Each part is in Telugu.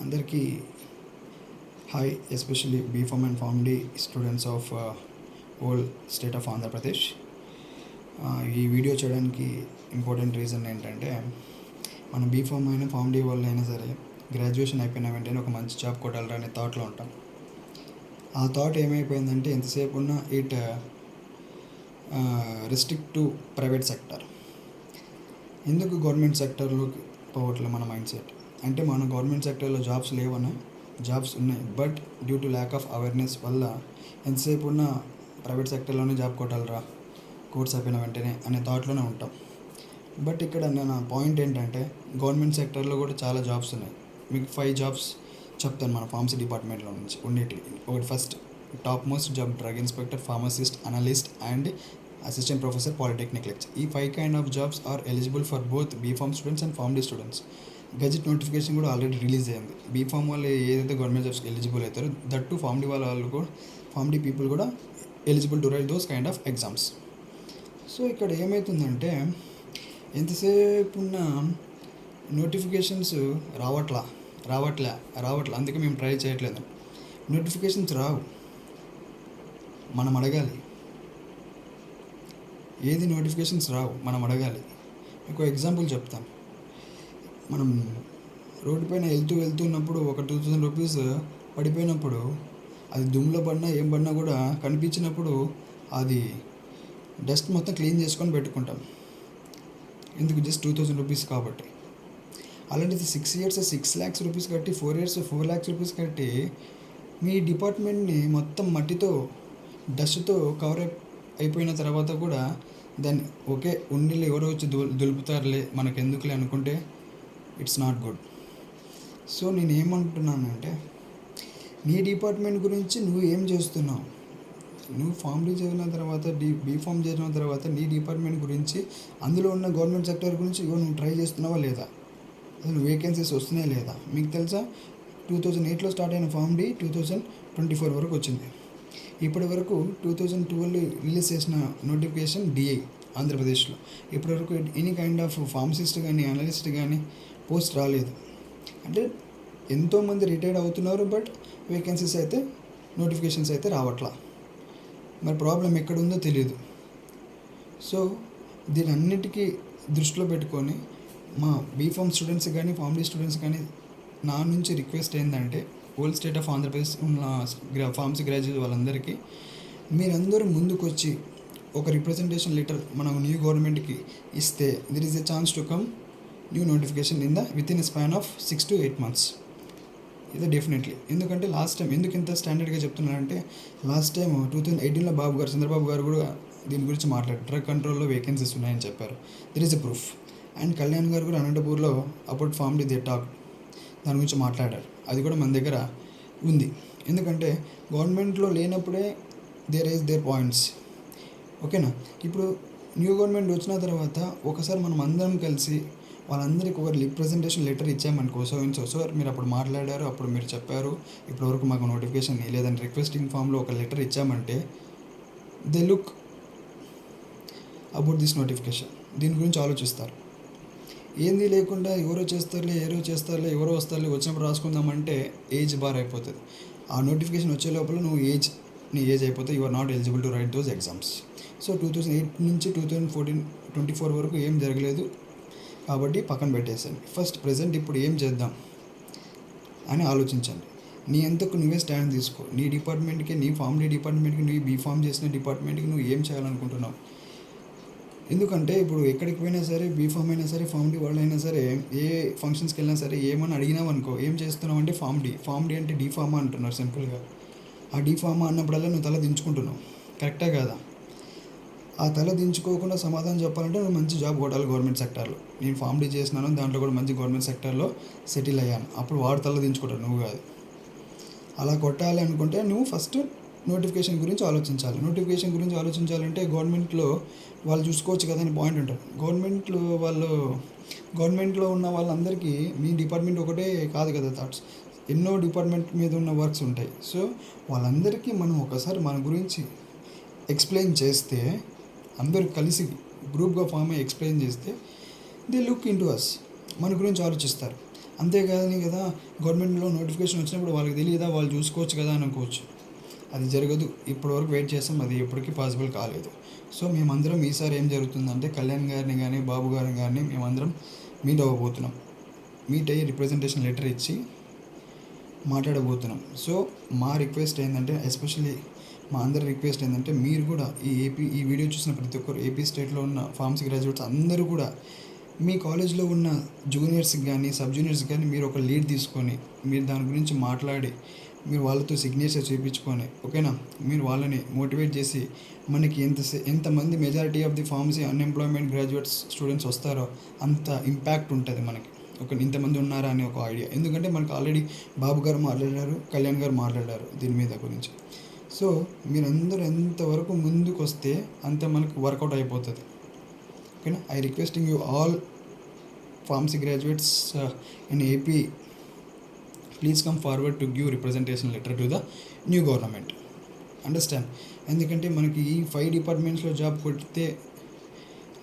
అందరికీ hi, especially B Pharm and Pharm D students of whole state of Andhra Pradesh. ఈ వీడియో చేయడానికి ఇంపార్టెంట్ రీజన్ ఏంటంటే, మనం బీఫామ్ అయినా ఫార్మ్ డి వాళ్ళు అయినా సరే గ్రాడ్యుయేషన్ అయిపోయిన వెంటనే ఒక మంచి జాబ్ కొట్టాలరా అనే థాట్లో ఉంటాం. ఆ థాట్ ఏమైపోయిందంటే, ఎంతసేపు ఉన్నా it restrict to private sector. ఎందుకు గవర్నమెంట్ సెక్టర్లోకి పోవట్లే మన మైండ్ సెట్ అంటే, మన గవర్నమెంట్ సెక్టర్లో జాబ్స్ లేవన్నా జాబ్స్ ఉన్నాయి, but due to lack of awareness వల్ల ఎంతసేపు ఉన్న ప్రైవేట్ సెక్టర్లోనే జాబ్ కొట్టాలరా కోర్స్ అయిపోయిన వెంటనే అనే థాట్లోనే ఉంటాం. బట్ ఇక్కడ నా పాయింట్ ఏంటంటే, గవర్నమెంట్ సెక్టర్లో కూడా చాలా జాబ్స్ ఉన్నాయి. మీకు 5 జాబ్స్ చెప్తాను మన ఫార్మసీ డిపార్ట్మెంట్లో నుంచి ఉండేటివి. ఒకటి first top most job drug inspector, pharmacist, analyst and assistant professor, polytechnic lecture. ఈ 5 kind of jobs are eligible for both B Pharm students and Pharm D students. Gazette notification కూడా ఆల్రెడీ రిలీజ్ అయింది. బీఫామ్ వాళ్ళు ఏదైతే గవర్నమెంట్ జాబ్స్కి ఎలిజిబుల్ అవుతారో, దట్ టు ఫార్మ్ డి వాళ్ళు కూడా, ఫార్మ్ డి పీపుల్ కూడా eligible to write those kind of exams. So ఇక్కడ ఏమవుతుందంటే, ఎంతసేపు ఉన్న నోటిఫికేషన్స్ రావట్లే. అందుకే మేము ట్రై చేయట్లేదు. నోటిఫికేషన్స్ రావు, మనం అడగాలి. ఏది నోటిఫికేషన్స్ రావు, మనం అడగాలి. మీకు ఎగ్జాంపుల్ చెప్తాను. మనం రోడ్డు పైన వెళ్తున్నప్పుడు ఒక 2000 రూపీస్ పడిపోయినప్పుడు, అది దుమ్ములో పడినా ఏం పడినా కూడా కనిపించినప్పుడు అది డస్ట్ మొత్తం క్లీన్ చేసుకొని పెట్టుకుంటాం. ఎందుకు? జస్ట్ 2000 రూపీస్ కాబట్టి. అలాంటిది 6 years 6 lakhs రూపీస్ కట్టి, 4 years 4 lakhs రూపీస్ కట్టి మీ డిపార్ట్మెంట్ని మొత్తం మట్టితో డస్ట్తో కవర్ అయిపోయిన తర్వాత కూడా దాన్ని ఓకే ఉండిలే, ఎవరో వచ్చి దులుపుతారులే, మనకెందుకులే అనుకుంటే ఇట్స్ నాట్ గుడ్. సో నేను ఏమంటున్నానంటే, నీ డిపార్ట్మెంట్ గురించి నువ్వు ఏం చేస్తున్నావు? నువ్వు ఫార్మ్ డి చదివిన తర్వాత, బీఫామ్ చదివిన తర్వాత నీ డిపార్ట్మెంట్ గురించి, అందులో ఉన్న గవర్నమెంట్ సెక్టర్ గురించి నువ్వు ట్రై చేస్తున్నావా లేదా? అసలు వేకెన్సీస్ వస్తున్నాయా లేదా? మీకు తెలుసా, 2008లో స్టార్ట్ అయిన ఫార్మ్ డి 2024 వరకు వచ్చింది. ఇప్పటి వరకు 2012 రిలీజ్ చేసిన నోటిఫికేషన్ డిఐ ఆంధ్రప్రదేశ్లో ఇప్పటి వరకు ఎనీ కైండ్ ఆఫ్ ఫార్మసిస్ట్ కానీ, అనలిస్ట్ కానీ పోస్ట్ రాలేదు. అంటే ఎంతోమంది రిటైర్డ్ అవుతున్నారు, బట్ వేకెన్సీస్ అయితే, నోటిఫికేషన్స్ అయితే రావట్లా. మరి ప్రాబ్లం ఎక్కడుందో తెలియదు. సో దీని అన్నిటికీ దృష్టిలో పెట్టుకొని మా బీఫామ్ స్టూడెంట్స్ కానీ, ఫార్మ్ డి స్టూడెంట్స్ కానీ నా నుంచి రిక్వెస్ట్ ఏంటంటే, హోల్ స్టేట్ ఆఫ్ ఆంధ్రప్రదేశ్ ఉన్న ఫార్మసీ గ్రాడ్యుయేట్ వాళ్ళందరికీ, మీరందరూ ముందుకు వచ్చి ఒక రిప్రజెంటేషన్ లెటర్ మనం న్యూ గవర్నమెంట్కి ఇస్తే, దిర్ is a chance to come new notification with in span of 6 to 8 months. ఇది డెఫినెట్లీ. ఎందుకంటే లాస్ట్ టైం ఎందుకు ఇంత స్టాండర్డ్గా చెప్తున్నారంటే, లాస్ట్ టైం 2018లో చంద్రబాబు గారు కూడా దీని గురించి మాట్లాడారు. డ్రగ్ కంట్రోల్లో వేకెన్సీస్ ఉన్నాయని చెప్పారు. There is a proof. And Kalyan garu కూడా అనంతపూర్లో about Pharm D they talk దాని గురించి మాట్లాడారు. అది కూడా మన దగ్గర ఉంది. ఎందుకంటే గవర్నమెంట్లో లేనప్పుడే దేర్ పాయింట్స్. ఓకేనా? ఇప్పుడు న్యూ గవర్నమెంట్ వచ్చిన తర్వాత ఒకసారి మనం అందరం కలిసి వాళ్ళందరికీ ఒక రిప్రజెంటేషన్ లెటర్ ఇచ్చామనుకో, సార్ మీరు అప్పుడు మాట్లాడారు, అప్పుడు మీరు చెప్పారు, ఇప్పటివరకు మాకు నోటిఫికేషన్ లేదని రిక్వెస్టింగ్ ఫామ్లో ఒక లెటర్ ఇచ్చామంటే, they look about this notification. దీని గురించి ఆలోచిస్తారు. ఏంది లేకుండా ఎవరో చేస్తారులే, ఎవరో వస్తారులే, వచ్చినప్పుడు రాసుకుందామంటే ఏజ్ బార్ అయిపోతుంది. ఆ నోటిఫికేషన్ వచ్చే లోపల నీ ఏజ్ అయిపోతే you are not eligible to write those exams. So 2008 నుంచి 2024 వరకు ఏం జరగలేదు కాబట్టి పక్కన పెట్టేసాను. ఫస్ట్ ప్రజెంట్ ఇప్పుడు ఏం చేద్దాం అని ఆలోచించండి. నీ అంతకు నువ్వే స్టాండ్ తీసుకో. నీ డిపార్ట్మెంట్కి, నీ ఫార్మ్ డి డిపార్ట్మెంట్కి, నీ బీఫామ్ చేసిన డిపార్ట్మెంట్కి నువ్వు ఏం చేయాలనుకుంటున్నావు? ఎందుకంటే ఇప్పుడు ఎక్కడికి పోయినా సరే, బీఫామ్ అయినా సరే, ఫార్మ్ డి వాళ్ళైనా సరే, ఏ ఫంక్షన్స్కి వెళ్ళినా సరే, ఏమని అడిగినావు అనుకో, ఏం చేస్తున్నావు అంటే ఫార్మ్ డి అంటే డీఫార్మా అంటున్నారు సింపుల్గా. ఆ డీఫార్మా అన్నప్పుడల్లా నువ్వు తల దించుకుంటున్నావు. కరెక్టే కాదా? ఆ తల దించుకోకుండా సమాధానం చెప్పాలంటే నువ్వు మంచి జాబ్ కొట్టాలి గవర్నమెంట్ సెక్టార్లో. నేను ఫార్మ్ డి చేసినాను, దాంట్లో కూడా మంచి గవర్నమెంట్ సెక్టార్లో సెటిల్ అయ్యాను. అప్పుడు వాడు తల దించుకుంటాడు, నువ్వు కాదు. అలా కొట్టాలి అనుకుంటే నువ్వు ఫస్ట్ నోటిఫికేషన్ గురించి ఆలోచించాలంటే గవర్నమెంట్లో వాళ్ళు చూసుకోవచ్చు కదా అని పాయింట్ ఉంటుంది. గవర్నమెంట్లో ఉన్న వాళ్ళందరికీ మీ డిపార్ట్మెంట్ ఒకటే కాదు కదా థాట్స్, ఎన్నో డిపార్ట్మెంట్ మీద ఉన్న వర్క్స్ ఉంటాయి. సో వాళ్ళందరికీ మనం ఒకసారి మన గురించి ఎక్స్ప్లెయిన్ చేస్తే, అందరూ కలిసి గ్రూప్గా ఫామ్ అయ్యి ఎక్స్ప్లెయిన్ చేస్తే, they look into us, మన గురించి ఆలోచిస్తారు. అంతేకాదని కదా గవర్నమెంట్లో నోటిఫికేషన్ వచ్చినప్పుడు వాళ్ళకి తెలియదా, వాళ్ళు చూసుకోవచ్చు కదా అనుకోవచ్చు. అది జరగదు. ఇప్పటివరకు వెయిట్ చేస్తాం, అది ఎప్పటికీ పాసిబుల్ కాలేదు. సో మేమందరం ఈసారి ఏం జరుగుతుందంటే కళ్యాణ్ గారిని కానీ బాబు గారిని కానీ మేమందరం మీట్ అవ్వబోతున్నాం. మీట్ అయ్యి రిప్రజెంటేషన్ లెటర్ ఇచ్చి మాట్లాడబోతున్నాం. సో మా రిక్వెస్ట్ ఏంటంటే, ఎస్పెషల్లీ మా అందరి రిక్వెస్ట్ ఏంటంటే, మీరు కూడా ఈ వీడియో చూసిన ప్రతి ఒక్కరు ఏపీ స్టేట్లో ఉన్న ఫార్మసీ గ్రాడ్యుయేట్స్ అందరూ కూడా మీ కాలేజ్లో ఉన్న జూనియర్స్కి కానీ సబ్ జూనియర్స్కి కానీ మీరు ఒక లీడ్ తీసుకొని మీరు దాని గురించి మాట్లాడి మీరు వాళ్ళతో సిగ్నేచర్ చేయించుకొని, ఓకేనా, మీరు వాళ్ళని మోటివేట్ చేసి మనకి ఎంతమంది majority of the pharmacy unemployment graduates students వస్తారో అంత ఇంపాక్ట్ ఉంటుంది మనకి. ఇంతమంది ఉన్నారా అని ఒక ఐడియా. ఎందుకంటే మనకు ఆల్రెడీ బాబు గారు మాట్లాడారు, కళ్యాణ్ గారు మాట్లాడారు దీని మీద గురించి. సో మీరందరూ ఎంతవరకు ముందుకు వస్తే అంత మనకు వర్కౌట్ అయిపోతుంది. ఓకేనా. I requesting you all pharmacy graduates in AP, please come forward to give representation letter to the new government. Understand. ఎందుకంటే మనకి ఈ 5 డిపార్ట్మెంట్స్లో జాబ్ కొడితే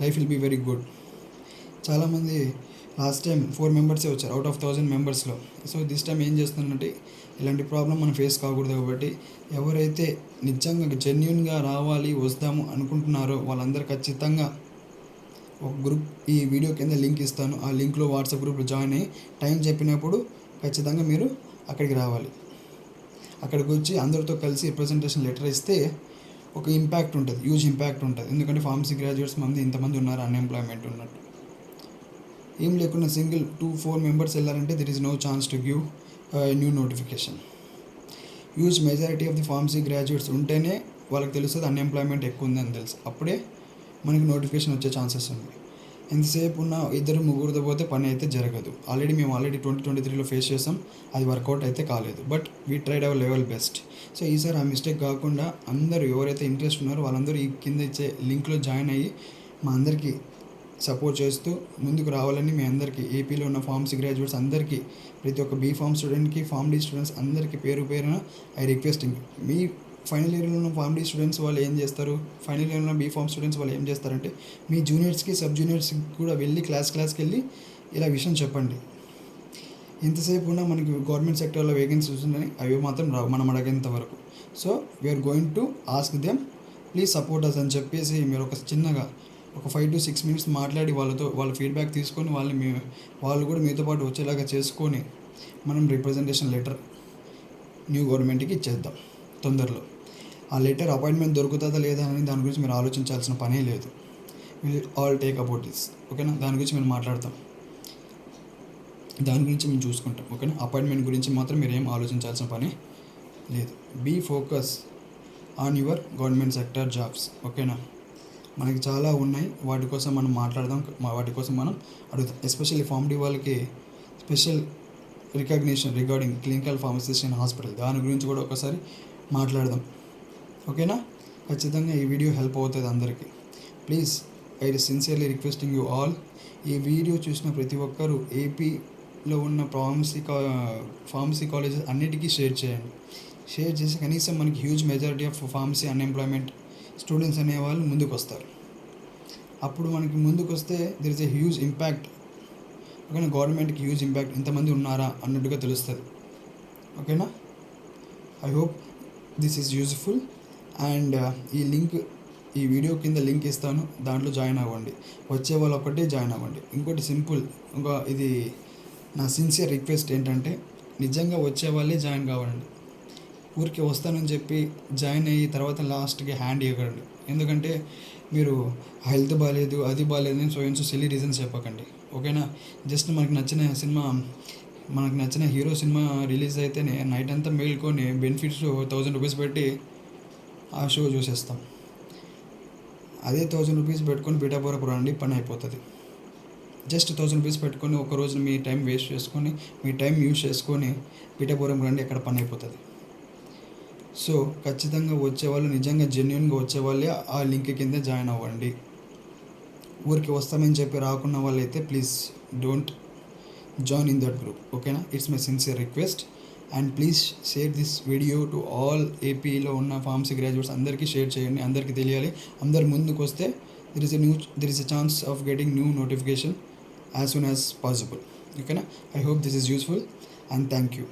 life will be very good. చాలామంది లాస్ట్ టైం 4 మెంబర్సే వచ్చారు అవుట్ ఆఫ్ 1000 మెంబర్స్లో. సో దిస్ టైం ఏం చేస్తున్నానంటే ఇలాంటి ప్రాబ్లం మనం ఫేస్ కాకూడదు కాబట్టి ఎవరైతే నిజంగా జెన్యున్గా రావాలి వస్తాము అనుకుంటున్నారో వాళ్ళందరూ ఖచ్చితంగా ఒక గ్రూప్, ఈ వీడియో కింద లింక్ ఇస్తాను, ఆ లింక్లో వాట్సాప్ గ్రూప్లో జాయిన్ అయ్యి టైం చెప్పినప్పుడు ఖచ్చితంగా మీరు అక్కడికి రావాలి. అక్కడికి వచ్చి అందరితో కలిసి రిప్రజెంటేషన్ లెటర్ ఇస్తే ఒక ఇంపాక్ట్ ఉంటుంది, హ్యూజ్ ఇంపాక్ట్ ఉంటుంది. ఎందుకంటే ఫార్మసీ గ్రాడ్యుయేట్స్ ఇంతమంది ఉన్నారు అన్ఎంప్లాయ్మెంట్ ఉన్నట్టు. ఏం లేకుండా సింగిల్ 2-4 మెంబర్స్ వెళ్ళారంటే there is no chance to give new notification. Huge majority of the pharmacy graduates ఉంటేనే వాళ్ళకి తెలుస్తుంది అన్ఎంప్లాయ్మెంట్ ఎక్కువ ఉందని తెలుసు. అప్పుడే మనకి నోటిఫికేషన్ వచ్చే ఛాన్సెస్ ఉంది. ఎంతసేపు ఉన్న 2-3 పోతే పని అయితే జరగదు. మేము 2023లో ఫేస్ చేసాం, అది వర్కౌట్ అయితే కాలేదు. But we tried our level best. So ఈసారి ఆ మిస్టేక్ కాకుండా అందరూ ఎవరైతే ఇంట్రెస్ట్ ఉన్నారో వాళ్ళందరూ ఈ కింద ఇచ్చే లింక్లో జాయిన్ అయ్యి మా అందరికీ సపోర్ట్ చేస్తూ ముందుకు రావాలని మీ అందరికీ, ఏపీలో ఉన్న ఫార్మసీ గ్రాడ్యుయేట్స్ అందరికీ, ప్రతి ఒక్క బీఫార్మ్ స్టూడెంట్కి, ఫార్మ్ డీ స్టూడెంట్స్ అందరికీ పేరు పేరున ఐ రిక్వెస్టింగ్. మీ ఫైనల్ ఇయర్లో ఉన్న ఫార్మ్ డీ స్టూడెంట్స్ వాళ్ళు ఏం చేస్తారు, ఫైనల్ ఇయర్లో ఉన్న బీఫార్మ్ స్టూడెంట్స్ వాళ్ళు ఏం చేస్తారంటే మీ జూనియర్స్కి సబ్ జూనియర్స్కి కూడా వెళ్ళి క్లాస్కి వెళ్ళి ఇలా విషయం చెప్పండి. ఎంతసేపు ఉన్నా మనకి గవర్నమెంట్ సెక్టర్లో వేకెన్సీస్ ఉన్నాయి, అవి మాత్రం రావు మనం అడిగేంత వరకు. So we are going to ask them please support us అని చెప్పేసి మీరు ఒక చిన్నగా ఒక 5 to 6 minutes మాట్లాడి వాళ్ళ ఫీడ్బ్యాక్ తీసుకొని వాళ్ళు కూడా మీతో పాటు వచ్చేలాగా చేసుకొని మనం రిప్రజెంటేషన్ లెటర్ న్యూ గవర్నమెంట్కి ఇచ్చేద్దాం తొందరలో. ఆ లెటర్ అపాయింట్మెంట్ దొరుకుతుందా లేదా అని దాని గురించి మీరు ఆలోచించాల్సిన పనే లేదు. Will all take about this, ఓకేనా. దాని గురించి మేము మాట్లాడతాం, దాని గురించి మేము చూసుకుంటాం, ఓకేనా. అపాయింట్మెంట్ గురించి మాత్రం మీరు ఏం ఆలోచించాల్సిన పని లేదు. Be focus on your government sector jobs, ఓకేనా. మనకి చాలా ఉన్నాయి, వాటి కోసం మనం మాట్లాడదాం, వాటి కోసం మనం అడుగుతాం. ఎస్పెషల్లీ ఫార్మ్ డీ వాళ్ళకి special recognition regarding clinical pharmacist in hospital, దాని గురించి కూడా ఒకసారి మాట్లాడదాం, ఓకేనా. ఖచ్చితంగా ఈ వీడియో హెల్ప్ అవుతుంది అందరికీ. Please I sincerely requesting you all, ఈ వీడియో చూసిన ప్రతి ఒక్కరూ ఏపీలో ఉన్న ఫార్మసీ కాలేజెస్ అన్నిటికీ షేర్ చేయండి. షేర్ చేసి కనీసం మనకి huge majority of pharmacy unemployment students అనేవాళ్ళు ముందుకు వస్తారు. అప్పుడు మనకి ముందుకు వస్తే there is a huge impact, ఓకేనా. గవర్నమెంట్కి హ్యూజ్ ఇంపాక్ట్, ఇంతమంది ఉన్నారా అన్నట్టుగా తెలుస్తుంది, ఓకేనా. I hope this is useful. And ఈ వీడియో కింద లింక్ ఇస్తాను, దాంట్లో జాయిన్ అవ్వండి. వచ్చే వాళ్ళు ఒక్కటే జాయిన్ అవ్వండి. ఇంకోటి సింపుల్, ఇది నా సిన్సియర్ రిక్వెస్ట్ ఏంటంటే నిజంగా వచ్చే వాళ్ళే జాయిన్ కావాలండి. ఊరికి వస్తానని చెప్పి జాయిన్ అయ్యి తర్వాత లాస్ట్కి హ్యాండ్ ఇవ్వకండి. ఎందుకంటే మీరు హెల్త్ బాగాలేదు, అది బాగాలేదు అని సో సిల్లీ రీజన్స్ చెప్పకండి, ఓకేనా. జస్ట్ మనకు నచ్చిన హీరో సినిమా రిలీజ్ అయితేనే నైట్ అంతా మేల్కొని బెనిఫిట్స్ 1000 రూపీస్ పెట్టి ఆ షో చూసేస్తాం. అదే 1000 రూపీస్ పెట్టుకొని పీఠాపురం రండి, పని అయిపోతుంది. జస్ట్ 1000 రూపీస్ పెట్టుకొని ఒకరోజు మీ టైం వేస్ట్ చేసుకొని, మీ టైం యూజ్ చేసుకొని పీఠాపురం రండి, ఎక్కడ పని అయిపోతుంది. సో ఖచ్చితంగా వచ్చేవాళ్ళు, నిజంగా జెన్యున్గా వచ్చేవాళ్ళే ఆ లింక్ కింద జాయిన్ అవ్వండి. ఊరికి వస్తామని చెప్పి రాకున్న వాళ్ళైతే please don't join in that group, ఓకేనా. It's my sincere request. And please share this video to all ఏపీలో ఉన్న ఫార్మసీ గ్రాడ్యుయేట్స్ అందరికీ షేర్ చేయండి, అందరికీ తెలియాలి. అందరు ముందుకు వస్తే there is a chance of getting new notification as soon as possible, ఓకేనా? I hope this is useful and thank you.